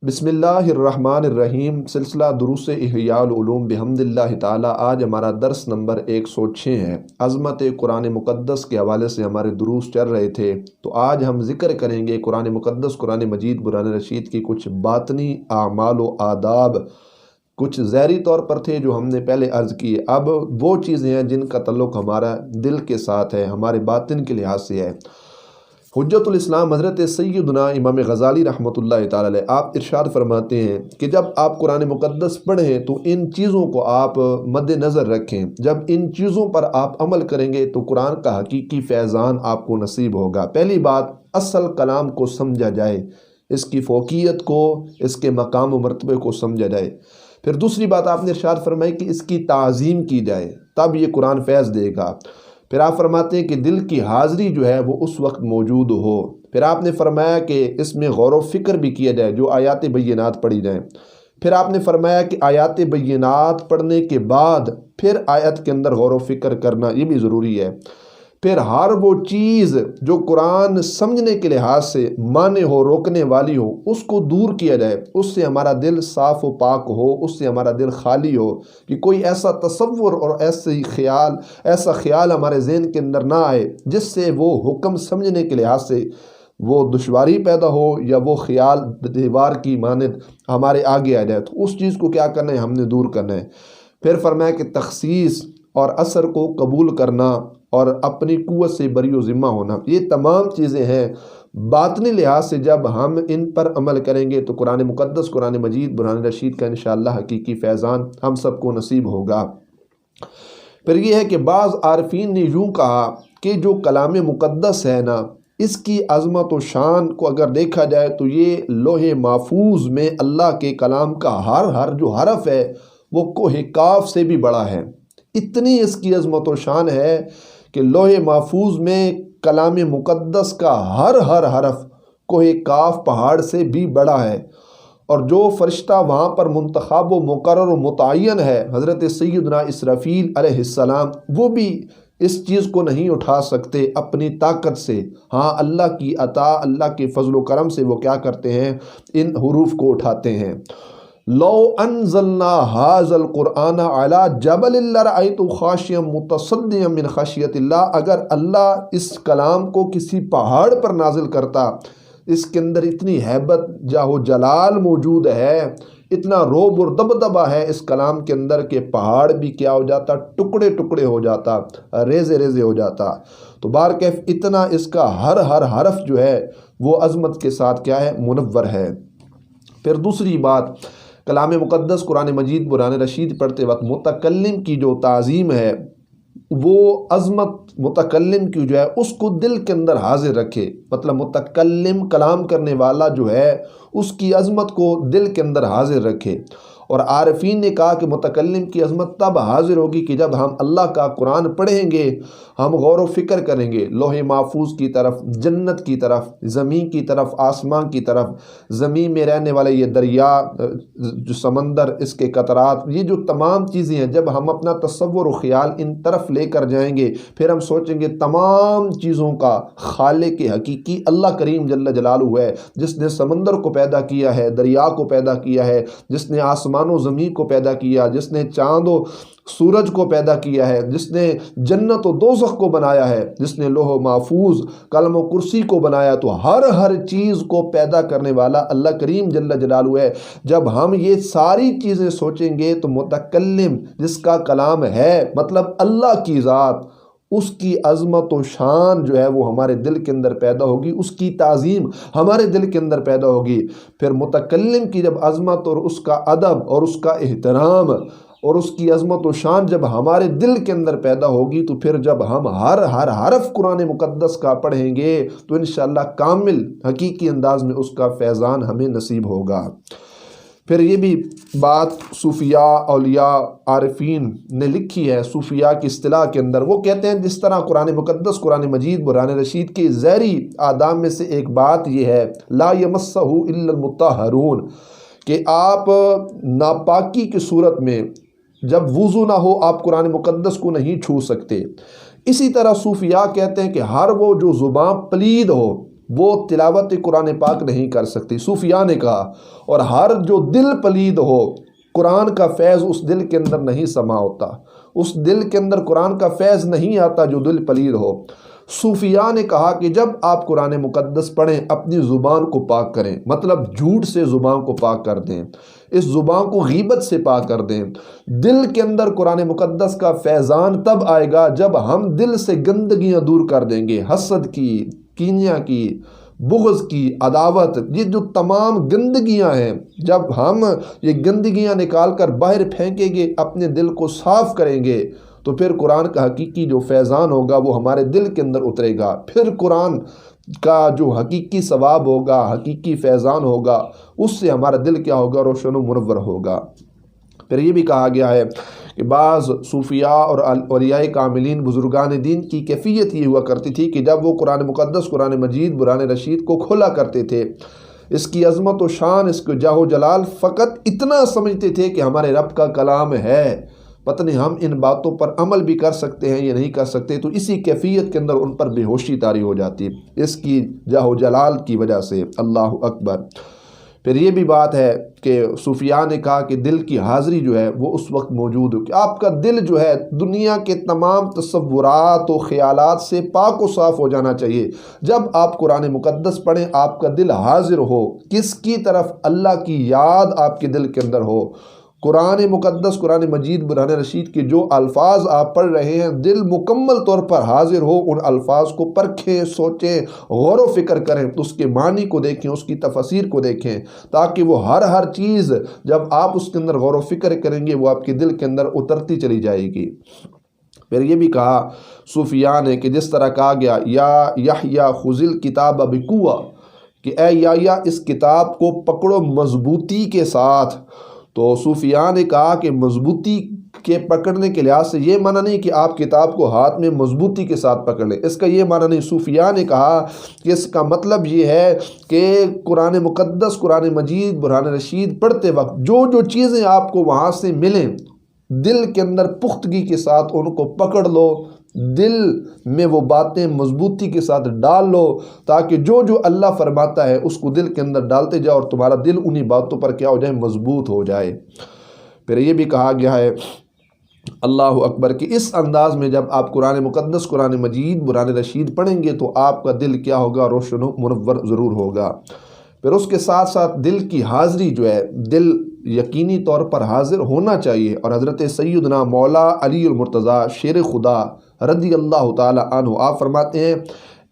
بسم اللہ الرحمن الرحیم۔ سلسلہ دروس احیاء العلوم بحمد اللہ تعالی۔ آج ہمارا درس نمبر 106 ہے۔ عظمت قرآن مقدس کے حوالے سے ہمارے دروس چل رہے تھے، تو آج ہم ذکر کریں گے قرآن مقدس، قرآن مجید، قرآن رشید کی کچھ باطنی اعمال و آداب۔ کچھ ظاہری طور پر تھے جو ہم نے پہلے عرض کیے، اب وہ چیزیں ہیں جن کا تعلق ہمارا دل کے ساتھ ہے، ہمارے باطن کے لحاظ سے ہے۔ حجت الاسلام حضرت سیدنا امام غزالی رحمۃ اللہ تعالی علیہ آپ ارشاد فرماتے ہیں کہ جب آپ قرآن مقدس پڑھیں تو ان چیزوں کو آپ مد نظر رکھیں۔ جب ان چیزوں پر آپ عمل کریں گے تو قرآن کا حقیقی فیضان آپ کو نصیب ہوگا۔ پہلی بات، اصل کلام کو سمجھا جائے، اس کی فوقیت کو، اس کے مقام و مرتبے کو سمجھا جائے۔ پھر دوسری بات آپ نے ارشاد فرمائی کہ اس کی تعظیم کی جائے، تب یہ قرآن فیض دے گا۔ پھر آپ فرماتے ہیں کہ دل کی حاضری جو ہے وہ اس وقت موجود ہو۔ پھر آپ نے فرمایا کہ اس میں غور و فکر بھی کیا جائے، جو آیات بینات پڑھی جائیں۔ پھر آپ نے فرمایا کہ آیات بینات پڑھنے کے بعد پھر آیت کے اندر غور و فکر کرنا یہ بھی ضروری ہے۔ پھر ہر وہ چیز جو قرآن سمجھنے کے لحاظ سے مانع ہو، روکنے والی ہو، اس کو دور کیا جائے، اس سے ہمارا دل صاف و پاک ہو، اس سے ہمارا دل خالی ہو، کہ کوئی ایسا تصور اور ایسا خیال ہمارے ذہن کے اندر نہ آئے جس سے وہ حکم سمجھنے کے لحاظ سے وہ دشواری پیدا ہو، یا وہ خیال دیوار کی مانند ہمارے آگے آ جائے۔ تو اس چیز کو کیا کرنا ہے، ہم نے دور کرنا ہے۔ پھر فرمایا کہ تخصیص اور اثر کو قبول کرنا اور اپنی قوت سے بری و ذمہ ہونا، یہ تمام چیزیں ہیں باطنی لحاظ سے جب ہم ان پر عمل کریں گے تو قرآن مقدس، قرآن مجید، قرآن رشید کا انشاءاللہ حقیقی فیضان ہم سب کو نصیب ہوگا۔ پھر یہ ہے کہ بعض عارفین نے یوں کہا کہ جو کلام مقدس ہے نا، اس کی عظمت و شان کو اگر دیکھا جائے تو یہ لوح محفوظ میں اللہ کے کلام کا ہر جو حرف ہے وہ کوہ کاف سے بھی بڑا ہے۔ اتنی اس کی عظمت و شان ہے کہ لوح محفوظ میں کلام مقدس کا ہر حرف کوہ کاف پہاڑ سے بھی بڑا ہے، اور جو فرشتہ وہاں پر منتخب و مقرر و متعین ہے، حضرت سیدنا اسرافیل علیہ السلام، وہ بھی اس چیز کو نہیں اٹھا سکتے اپنی طاقت سے۔ ہاں، اللہ کی عطا، اللہ کے فضل و کرم سے وہ کیا کرتے ہیں، ان حروف کو اٹھاتے ہیں۔ لو انزلنا ھذا القرآن علی جبل لرأیتہ خاشعا متصدعا من خشیۃ اللہ، اگر اللہ اس کلام کو کسی پہاڑ پر نازل کرتا، اس کے اندر اتنی ہیبت، جاہ و جلال موجود ہے، اتنا روب اور دبدبہ ہے اس کلام کے اندر کہ پہاڑ بھی کیا ہو جاتا، ٹکڑے ٹکڑے ہو جاتا، ریزے ریزے ہو جاتا۔ تو بہرکیف اتنا اس کا ہر حرف جو ہے وہ عظمت کے ساتھ کیا ہے، منور ہے۔ پھر دوسری بات، کلام مقدس، قرآن مجید، قرآن رشید پڑھتے وقت متکلم کی جو تعظیم ہے، وہ عظمت متکلم کی جو ہے اس کو دل کے اندر حاضر رکھے۔ مطلب متکلم، کلام کرنے والا جو ہے، اس کی عظمت کو دل کے اندر حاضر رکھے۔ اور عارفین نے کہا کہ متکلم کی عظمت تب حاضر ہوگی کہ جب ہم اللہ کا قرآن پڑھیں گے، ہم غور و فکر کریں گے لوح محفوظ کی طرف، جنت کی طرف، زمین کی طرف، آسمان کی طرف، زمین میں رہنے والے یہ دریا، جو سمندر، اس کے قطرات، یہ جو تمام چیزیں ہیں، جب ہم اپنا تصور و خیال ان طرف لے کر جائیں گے، پھر ہم سوچیں گے تمام چیزوں کا خالق حقیقی اللہ کریم جل جلالہ ہے، جس نے سمندر کو پیدا کیا ہے، دریا کو پیدا کیا ہے، جس نے آسمان و زمین کو پیدا کیا، جس نے چاند و سورج کو پیدا کیا ہے، جس نے جنت و دوزخ کو بنایا ہے، جس نے لوح محفوظ، قلم و کرسی کو بنایا، تو ہر چیز کو پیدا کرنے والا اللہ کریم جل جلالہ ہے۔ جب ہم یہ ساری چیزیں سوچیں گے تو متکلم جس کا کلام ہے، مطلب اللہ کی ذات، اس کی عظمت و شان جو ہے وہ ہمارے دل کے اندر پیدا ہوگی، اس کی تعظیم ہمارے دل کے اندر پیدا ہوگی۔ پھر متکلم کی جب عظمت اور اس کا ادب اور اس کا احترام اور اس کی عظمت و شان جب ہمارے دل کے اندر پیدا ہوگی، تو پھر جب ہم ہر حرف قرآن مقدس کا پڑھیں گے تو انشاءاللہ کامل حقیقی انداز میں اس کا فیضان ہمیں نصیب ہوگا۔ پھر یہ بھی بات صوفیاء، اولیاء، عارفین نے لکھی ہے صوفیاء کی اصطلاح کے اندر۔ وہ کہتے ہیں جس طرح قرآن مقدس، قرآن مجید، قرآن رشید کے ظاہری آداب میں سے ایک بات یہ ہے، لا یمسہ الا المطہرون، کہ آپ ناپاکی کی صورت میں جب وضو نہ ہو آپ قرآن مقدس کو نہیں چھو سکتے۔ اسی طرح صوفیاء کہتے ہیں کہ ہر وہ جو زبان پلید ہو، وہ تلاوت قرآن پاک نہیں کر سکتی، صوفیاء نے کہا۔ اور ہر جو دل پلید ہو، قرآن کا فیض اس دل کے اندر نہیں سما ہوتا، اس دل کے اندر قرآن کا فیض نہیں آتا جو دل پلید ہو۔ صوفیاء نے کہا کہ جب آپ قرآن مقدس پڑھیں اپنی زبان کو پاک کریں، مطلب جھوٹ سے زبان کو پاک کر دیں، اس زبان کو غیبت سے پاک کر دیں۔ دل کے اندر قرآن مقدس کا فیضان تب آئے گا جب ہم دل سے گندگیاں دور کر دیں گے، حسد کی، کینیا کی، بغض کی، عداوت، یہ جو تمام گندگیاں ہیں، جب ہم یہ گندگیاں نکال کر باہر پھینکیں گے، اپنے دل کو صاف کریں گے، تو پھر قرآن کا حقیقی جو فیضان ہوگا وہ ہمارے دل کے اندر اترے گا۔ پھر قرآن کا جو حقیقی ثواب ہوگا، حقیقی فیضان ہوگا، اس سے ہمارا دل کیا ہوگا؟ روشن و منور ہوگا۔ پھر یہ بھی کہا گیا ہے کہ بعض صوفیاء اور اولیاء کاملین بزرگان دین کی کیفیت یہ ہوا کرتی تھی کہ جب وہ قرآن مقدس، قرآن مجید، قرآن رشید کو کھولا کرتے تھے، اس کی عظمت و شان، اس کے جاہ و جلال فقط اتنا سمجھتے تھے کہ ہمارے رب کا کلام ہے، پتہ نہیں ہم ان باتوں پر عمل بھی کر سکتے ہیں یا نہیں کر سکتے، تو اسی کیفیت کے اندر ان پر بے ہوشی طاری ہو جاتی ہے اس کی جاہ و جلال کی وجہ سے۔ اللہ اکبر۔ پھر یہ بھی بات ہے کہ صوفیاء نے کہا کہ دل کی حاضری جو ہے وہ اس وقت موجود ہو کہ آپ کا دل جو ہے دنیا کے تمام تصورات و خیالات سے پاک و صاف ہو جانا چاہیے۔ جب آپ قرآن مقدس پڑھیں آپ کا دل حاضر ہو، کس کی طرف؟ اللہ کی یاد آپ کے دل کے اندر ہو۔ قرآن مقدس، قرآن مجید، قرآن رشید کے جو الفاظ آپ پڑھ رہے ہیں، دل مکمل طور پر حاضر ہو، ان الفاظ کو پرکھیں، سوچیں، غور و فکر کریں، اس کے معنی کو دیکھیں، اس کی تفسیر کو دیکھیں، تاکہ وہ ہر چیز جب آپ اس کے اندر غور و فکر کریں گے وہ آپ کے دل کے اندر اترتی چلی جائے گی۔ پھر یہ بھی کہا صوفیاء نے کہ جس طرح کہا گیا یا یحییٰ خذ الکتاب بقوہ، کہ اے یحییٰ اس کتاب کو پکڑو مضبوطی کے ساتھ۔ تو صوفیاء نے کہا کہ مضبوطی کے پکڑنے کے لحاظ سے یہ معنی نہیں کہ آپ کتاب کو ہاتھ میں مضبوطی کے ساتھ پکڑ لیں، اس کا یہ معنی نہیں۔ صوفیاء نے کہا کہ اس کا مطلب یہ ہے کہ قرآن مقدس، قرآن مجید، قرآن رشید پڑھتے وقت جو چیزیں آپ کو وہاں سے ملیں، دل کے اندر پختگی کے ساتھ ان کو پکڑ لو، دل میں وہ باتیں مضبوطی کے ساتھ ڈال لو، تاکہ جو اللہ فرماتا ہے اس کو دل کے اندر ڈالتے جاؤ اور تمہارا دل انہی باتوں پر کیا ہو جائے؟ مضبوط ہو جائے۔ پھر یہ بھی کہا گیا ہے اللہ اکبر کہ اس انداز میں جب آپ قرآن مقدس، قرآن مجید، قرآن رشید پڑھیں گے تو آپ کا دل کیا ہوگا؟ روشن و منور ضرور ہوگا۔ پھر اس کے ساتھ ساتھ دل کی حاضری جو ہے، دل یقینی طور پر حاضر ہونا چاہیے۔ اور حضرت سیدنا مولا علی المرتضیٰ شیر خدا رضی اللہ تعالی عنہ آپ فرماتے ہیں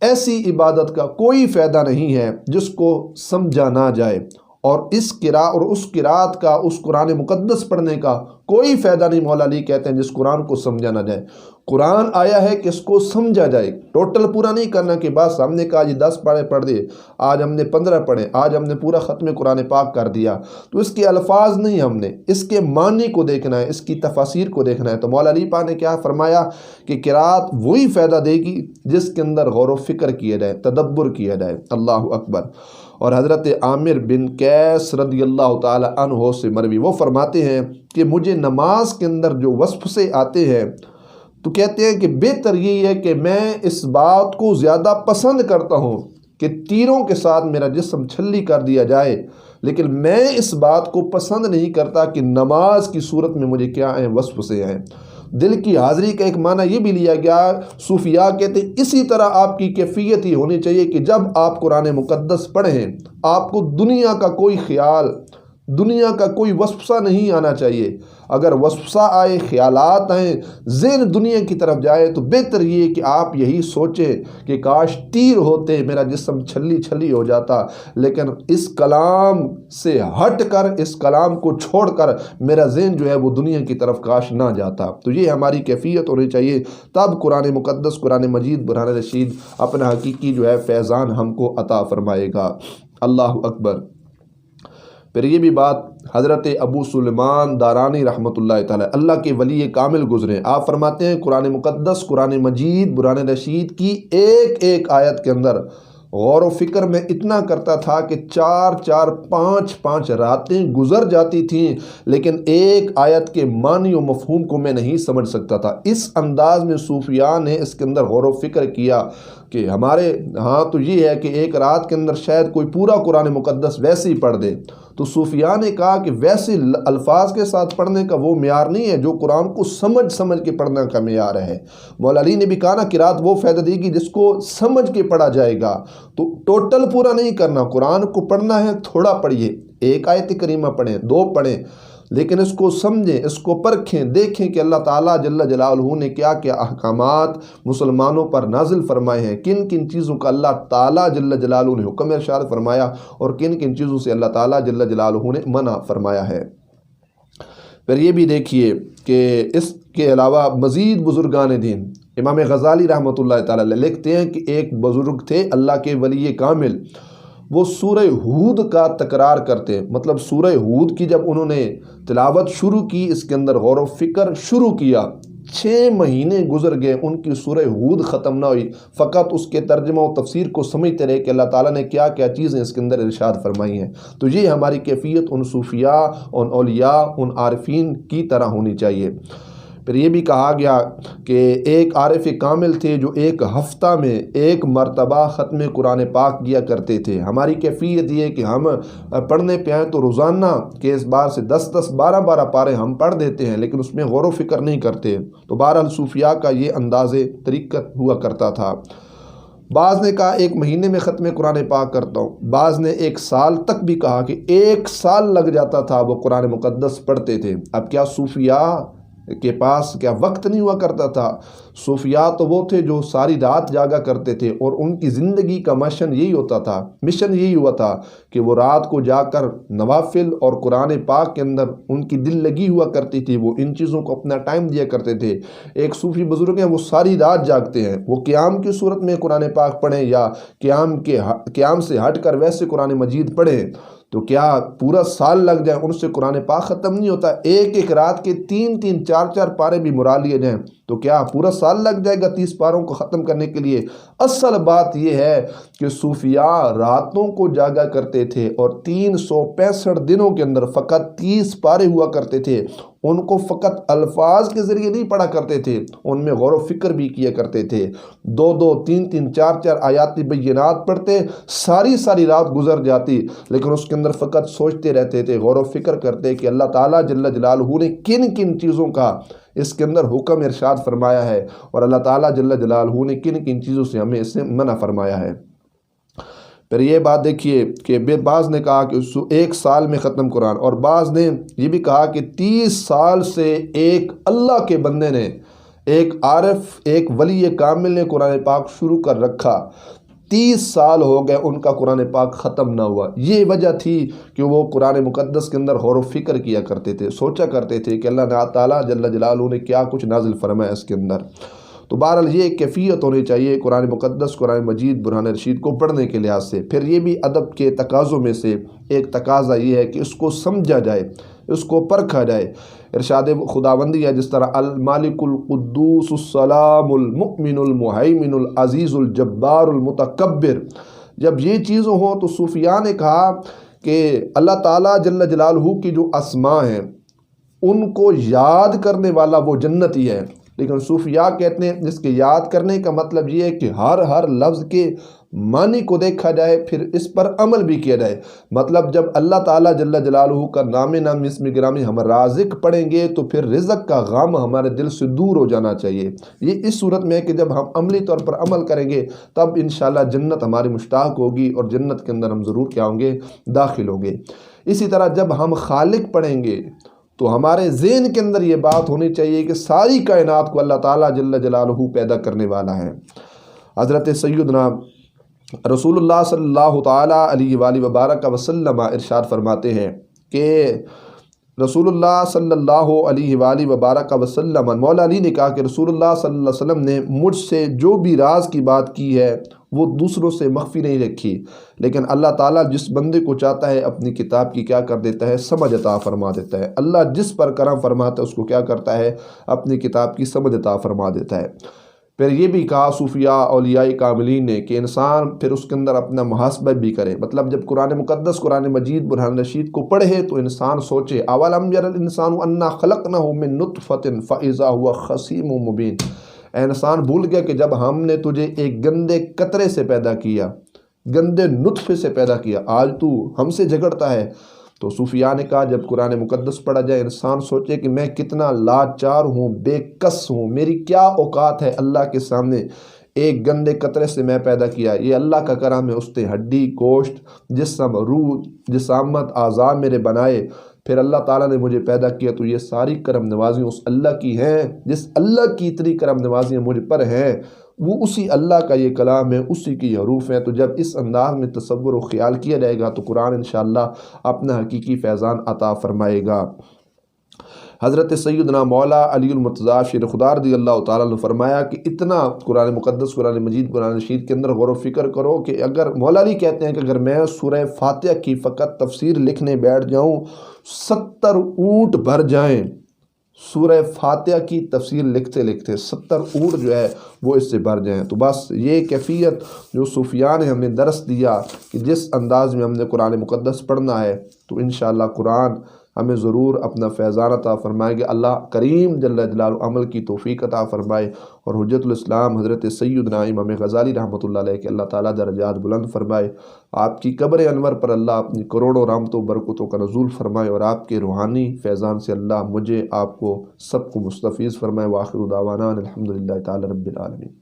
ایسی عبادت کا کوئی فائدہ نہیں ہے جس کو سمجھا نہ جائے، اور اس قرات کا، اس قرآن مقدس پڑھنے کا کوئی فائدہ نہیں۔ مولا علی کہتے ہیں جس قرآن کو سمجھا نہ جائے۔ قرآن آیا ہے کہ اس کو سمجھا جائے، ٹوٹل پورا نہیں کرنا کہ بس ہم نے کہا جی 10 پڑھ دے، آج ہم نے 15 پڑھے، آج ہم نے پورا ختم قرآن پاک کر دیا، تو اس کے الفاظ نہیں، ہم نے اس کے معنی کو دیکھنا ہے، اس کی تفاسیر کو دیکھنا ہے۔ تو مولا علی پاک نے کیا فرمایا کہ قرات وہی فائدہ دے گی جس کے اندر غور و فکر کیا جائے، تدبر کیا جائے۔ اللہ اکبر۔ اور حضرت عامر بن قیس رضی اللہ تعالی عنہ سے مروی، وہ فرماتے ہیں کہ مجھے نماز کے اندر جو وصف سے آتے ہیں تو کہتے ہیں کہ بہتر یہی ہے کہ میں اس بات کو زیادہ پسند کرتا ہوں کہ تیروں کے ساتھ میرا جسم چھلی کر دیا جائے، لیکن میں اس بات کو پسند نہیں کرتا کہ نماز کی صورت میں مجھے کیا ہیں؟ وصف سے ہیں۔ دل کی حاضری کا ایک معنی یہ بھی لیا گیا، صوفیاء کہتے ہیں اسی طرح آپ کی کیفیت ہی ہونی چاہیے کہ جب آپ قرآن مقدس پڑھیں آپ کو دنیا کا کوئی خیال، دنیا کا کوئی وسوسہ نہیں آنا چاہیے۔ اگر وسوسہ آئے، خیالات آئیں، ذہن دنیا کی طرف جائے تو بہتر یہ کہ آپ یہی سوچیں کہ کاش تیر ہوتے، میرا جسم چھلی ہو جاتا، لیکن اس کلام سے ہٹ کر، اس کلام کو چھوڑ کر میرا ذہن جو ہے وہ دنیا کی طرف کاش نہ جاتا۔ تو یہ ہماری کیفیت ہونی چاہیے، تب قرآن مقدس، قرآن مجید، قرآن رشید اپنا حقیقی جو ہے فیضان ہم کو عطا فرمائے گا۔ اللہ اکبر۔ پھر یہ بھی بات حضرت ابو سلیمان دارانی رحمۃ اللہ تعالی اللہ کے ولی کامل گزرے، آپ فرماتے ہیں قرآن مقدس، قرآن مجید، قرآن رشید کی ایک ایک آیت کے اندر غور و فکر میں اتنا کرتا تھا کہ 4-4 5-5 راتیں گزر جاتی تھیں، لیکن ایک آیت کے معنی و مفہوم کو میں نہیں سمجھ سکتا تھا۔ اس انداز میں صوفیاء نے اس کے اندر غور و فکر کیا کہ ہمارے ہاں تو یہ ہے کہ ایک رات کے اندر شاید کوئی پورا قرآن مقدس ویسے ہی پڑھ دے، تو صوفیاء نے کہا کہ ویسے الفاظ کے ساتھ پڑھنے کا وہ معیار نہیں ہے جو قرآن کو سمجھ کے پڑھنے کا معیار ہے۔ مولا علی نے بھی کہا نا قرات وہ فائدہ دے گی جس کو سمجھ کے پڑھا جائے گا، تو ٹوٹل پورا نہیں کرنا، قرآن کو پڑھنا ہے تھوڑا پڑھیے، ایک آیت کریمہ پڑھیں، 2 پڑھیں، لیکن اس کو سمجھیں، اس کو پرکھیں، دیکھیں کہ اللہ تعالیٰ جل جلالہ نے کیا کیا احکامات مسلمانوں پر نازل فرمائے ہیں، کن کن چیزوں کا اللہ تعالیٰ جل جلالہ نے حکم ارشاد فرمایا اور کن کن چیزوں سے اللہ تعالیٰ جل جلالہ نے منع فرمایا ہے۔ پھر یہ بھی دیکھیے کہ اس کے علاوہ مزید بزرگان دین، امام غزالی رحمۃ اللہ تعالیٰ لکھتے ہیں کہ ایک بزرگ تھے اللہ کے ولی کامل، وہ سورہ ہود کا تکرار کرتے، مطلب سورہ ہود کی جب انہوں نے تلاوت شروع کی، اس کے اندر غور و فکر شروع کیا، 6 مہینے گزر گئے، ان کی سورہ ہود ختم نہ ہوئی، فقط اس کے ترجمہ و تفسیر کو سمجھتے رہے کہ اللہ تعالیٰ نے کیا کیا چیزیں اس کے اندر ارشاد فرمائی ہیں۔ تو یہ ہماری کیفیت ان صوفیاء، ان اولیاء، ان عارفین کی طرح ہونی چاہیے۔ پھر یہ بھی کہا گیا کہ ایک عارف کامل تھے جو ایک ہفتہ میں 1 مرتبہ ختم قرآن پاک کیا کرتے تھے۔ ہماری کیفیت یہ کہ ہم پڑھنے پہ آئیں تو روزانہ کے اس بار سے 10-10 12-12 پارے ہم پڑھ دیتے ہیں، لیکن اس میں غور و فکر نہیں کرتے۔ تو بہرحال صوفیاء کا یہ انداز طریقہ ہوا کرتا تھا۔ بعض نے کہا 1 مہینے میں ختم قرآن پاک کرتا ہوں، بعض نے 1 سال تک بھی کہا کہ 1 سال لگ جاتا تھا وہ قرآن مقدس پڑھتے تھے۔ اب کیا صوفیاء کے پاس کیا وقت نہیں ہوا کرتا تھا؟ صوفیاء تو وہ تھے جو ساری رات جاگا کرتے تھے، اور ان کی زندگی کا مشن یہی ہوا تھا کہ وہ رات کو جا کر نوافل اور قرآن پاک کے اندر ان کی دل لگی ہوا کرتی تھی، وہ ان چیزوں کو اپنا ٹائم دیا کرتے تھے۔ ایک صوفی بزرگ ہیں، وہ ساری رات جاگتے ہیں، وہ قیام کی صورت میں قرآن پاک پڑھیں یا قیام سے ہٹ کر ویسے قرآن مجید پڑھیں، تو کیا پورا سال لگ جائے ان سے قرآن پاک ختم نہیں ہوتا؟ ایک رات کے 3-3 4-4 پارے بھی مرا لیے جائیں تو کیا پورا سال لگ جائے گا 30 پاروں کو ختم کرنے کے لیے؟ اصل بات یہ ہے کہ صوفیاء راتوں کو جاگا کرتے تھے اور 365 دنوں کے اندر فقط 30 پارے ہوا کرتے تھے۔ ان کو فقط الفاظ کے ذریعے نہیں پڑھا کرتے تھے، ان میں غور و فکر بھی کیا کرتے تھے۔ 2-2 3-3 4-4 آیات بینات پڑھتے، ساری رات گزر جاتی، لیکن اس کے اندر فقط سوچتے رہتے تھے، غور و فکر کرتے کہ اللہ تعالیٰ جل جلالہ نے کن کن چیزوں کا اس کے اندر حکم ارشاد فرمایا ہے، اور اللہ تعالیٰ جل جلالہ نے کن کن چیزوں سے ہمیں اس سے منع فرمایا ہے۔ پھر یہ بات دیکھیے کہ بعض نے کہا کہ 1 سال میں ختم قرآن، اور بعض نے یہ بھی کہا کہ 30 سال سے ایک اللہ کے بندے نے، ایک عارف، ایک ولی کامل نے قرآن پاک شروع کر رکھا، 30 سال ہو گئے ان کا قرآن پاک ختم نہ ہوا۔ یہ وجہ تھی کہ وہ قرآن مقدس کے اندر غور و فکر کیا کرتے تھے، سوچا کرتے تھے کہ اللہ تعالیٰ جل جلالہ نے کیا کچھ نازل فرمایا اس کے اندر۔ تو بہرحال یہ ایک کیفیت ہونی چاہیے قرآن مقدس، قرآن مجید، برہان رشید کو پڑھنے کے لحاظ سے۔ پھر یہ بھی ادب کے تقاضوں میں سے ایک تقاضا یہ ہے کہ اس کو سمجھا جائے، اس کو پرکھا جائے۔ ارشاد خداوندی ہے جس طرح المالک القدوس السلام المؤمن المہیمن العزیز الجبار المتکبر، جب یہ چیزیں ہوں تو صوفیاء نے کہا کہ اللہ تعالیٰ جل جلالہ کی جو اسماء ہیں ان کو یاد کرنے والا وہ جنتی ہے، لیکن صوفیاء کہتے ہیں جس کے یاد کرنے کا مطلب یہ ہے کہ ہر لفظ کے معنی کو دیکھا جائے، پھر اس پر عمل بھی کیا جائے۔ مطلب جب اللہ تعالیٰ جل جلالہ کا نام اسم گرامی ہم رازق پڑھیں گے تو پھر رزق کا غم ہمارے دل سے دور ہو جانا چاہیے۔ یہ اس صورت میں ہے کہ جب ہم عملی طور پر عمل کریں گے تب انشاءاللہ جنت ہماری مشتاق ہوگی، اور جنت کے اندر ہم ضرور کیا ہوں گے؟ داخل ہوں گے۔ اسی طرح جب ہم خالق پڑھیں گے تو ہمارے ذہن کے اندر یہ بات ہونی چاہیے کہ ساری کائنات کو اللہ تعالیٰ جل جلالہ پیدا کرنے والا ہے۔ حضرت سیدنا رسول اللہ صلی اللہ تعالیٰ علیہ وآلہ وبارک وسلم ارشاد فرماتے ہیں کہ رسول اللہ صلی اللہ علیہ وآلہ وبارک وسلم، مولا علی نے کہا کہ رسول اللہ صلی اللہ علیہ وسلم نے مجھ سے جو بھی راز کی بات کی ہے وہ دوسروں سے مخفی نہیں رکھی، لیکن اللہ تعالیٰ جس بندے کو چاہتا ہے اپنی کتاب کی کیا کر دیتا ہے؟ سمجھ عطا فرما دیتا ہے۔ اللہ جس پر کرم فرماتا ہے اس کو کیا کرتا ہے؟ اپنی کتاب کی سمجھ عطا فرما دیتا ہے۔ پھر یہ بھی کہا صوفیاء اولیاء کاملین نے کہ انسان پھر اس کے اندر اپنا محاسبہ بھی کرے، مطلب جب قرآن مقدس قرآن مجید برہان رشید کو پڑھے تو انسان سوچے اولم یر الانسان انا خلقنہ من نطفۃ فاذا هو خصیم مبین، اے انسان بھول گیا کہ جب ہم نے تجھے ایک گندے قطرے سے پیدا کیا، گندے نطفے سے پیدا کیا، آج تو ہم سے جھگڑتا ہے۔ تو صوفیاء نے کہا جب قرآن مقدس پڑھا جائے انسان سوچے کہ میں کتنا لاچار ہوں، بے کس ہوں، میری کیا اوقات ہے اللہ کے سامنے، ایک گندے قطرے سے میں پیدا کیا، یہ اللہ کا کرم ہے، اس نے ہڈی گوشت جسم روح جسامت اعضاء میرے بنائے، پھر اللہ تعالیٰ نے مجھے پیدا کیا، تو یہ ساری کرم نوازیاں اس اللہ کی ہیں، جس اللہ کی اتنی کرم نوازیاں مجھ پر ہیں وہ اسی اللہ کا یہ کلام ہے، اسی کی یہ حروف ہیں۔ تو جب اس انداز میں تصور و خیال کیا جائے گا تو قرآن انشاءاللہ اپنا حقیقی فیضان عطا فرمائے گا۔ حضرت سیدنا مولا علی المرتضیٰ شیر خدا رضی اللہ تعالیٰ نے فرمایا کہ اتنا قرآن مقدس قرآن مجید قرآن رشید کے اندر غور و فکر کرو کہ اگر مولا علی کہتے ہیں کہ اگر میں سورہ فاتحہ کی فقط تفسیر لکھنے بیٹھ جاؤں 70 اونٹ بھر جائیں، سورہ فاتحہ کی تفسیر لکھتے لکھتے 70 اونٹ جو ہے وہ اس سے بھر جائیں۔ تو بس یہ کیفیت جو صوفیاء نے ہمیں درس دیا کہ جس انداز میں ہم نے قرآن مقدس پڑھنا ہے تو انشاءاللہ قرآن ہمیں ضرور اپنا فیضان عطا فرمائے گا۔ اللہ کریم جل جلالہ عمل کی توفیق عطا فرمائے، اور حجت الاسلام حضرت سیدنا امام غزالی رحمۃ اللہ علیہ کہ اللہ تعالیٰ درجات بلند فرمائے، آپ کی قبر انور پر اللہ اپنی کروڑوں رحمتوں برکتوں کا نزول فرمائے، اور آپ کے روحانی فیضان سے اللہ مجھے آپ کو سب کو مستفیض فرمائے۔ وآخر دعوانا الحمدللہ تعالی رب العالمین۔